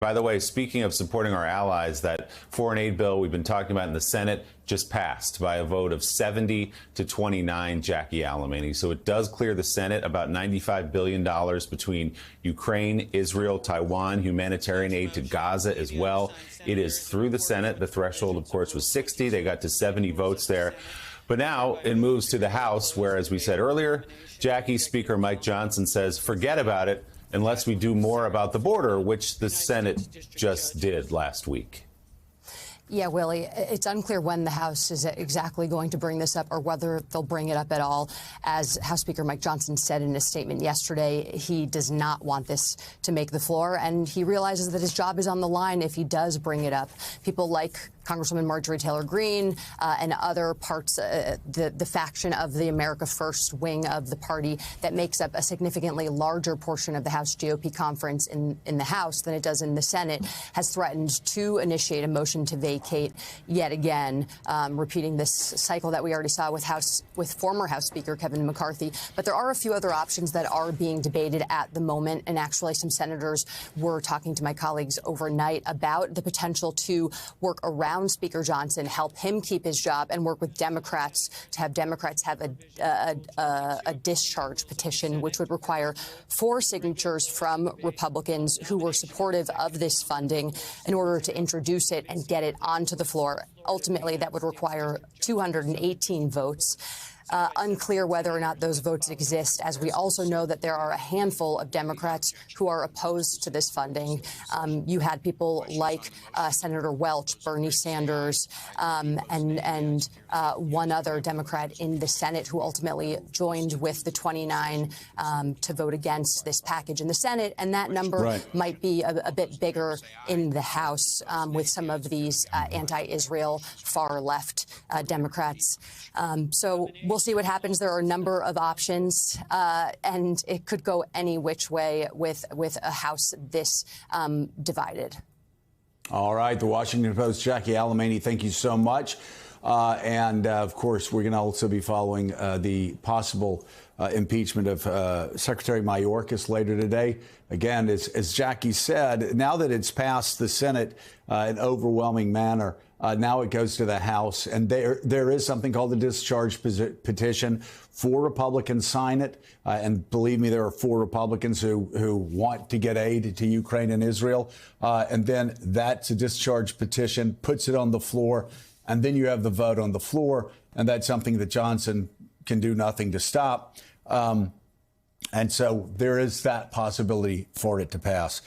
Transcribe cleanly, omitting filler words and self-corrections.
By the way, speaking of supporting our allies, that foreign aid bill we've been talking about in the Senate just passed by a vote of 70 to 29, Jackie Alemany. So it does clear the Senate about $95 billion between Ukraine, Israel, Taiwan, humanitarian aid to Gaza as well. It is through the Senate. The threshold, of course, was 60. They got to 70 votes there. But now it moves to the House, where, as we said earlier, Jackie, Speaker Mike Johnson says, forget about it unless we do more about the border, which the Senate just did last week. Yeah, Willie, it's unclear when the House is exactly going to bring this up or whether they'll bring it up at all. As House Speaker Mike Johnson said in a statement yesterday, he does not want this to make the floor, and he realizes that his job is on the line if he does bring it up. People like Congresswoman Marjorie Taylor Greene and other parts, the faction of the America First wing of the party that makes up a significantly larger portion of the House GOP conference in the House than it does in the Senate, has threatened to initiate a motion to vacate yet again, repeating this cycle that we already saw with former House Speaker Kevin McCarthy. But there are a few other options that are being debated at the moment, and actually some senators were talking to my colleagues overnight about the potential to work around Speaker Johnson, help him keep his job, and work with Democrats to have Democrats have a discharge petition, which would require 4 signatures from Republicans who were supportive of this funding in order to introduce it and get it onto the floor. Ultimately, that would require 218 votes. Unclear whether or not those votes exist, as we also know that there are a handful of Democrats who are opposed to this funding. You had people like Senator Welch, Bernie Sanders, and one other Democrat in the Senate who ultimately joined with the 29 to vote against this package in the Senate. And that number might be a bit bigger in the House with some of these anti-Israel far-left Democrats. So we'll see what happens. There are a number of options, and it could go any which way with a House this divided. All right. The Washington Post's Jackie Alemany, thank you so much. Of course, we're going to also be following the possible impeachment of Secretary Mayorkas later today. Again, as Jackie said, now that it's passed the Senate in overwhelming manner, now it goes to the House, and there is something called the discharge petition. 4 Republicans sign it, and believe me, there are 4 Republicans who want to get aid to Ukraine and Israel. And then that's a discharge petition, puts it on the floor, and then you have the vote on the floor, and that's something that Johnson can do nothing to stop. And so there is that possibility for it to pass.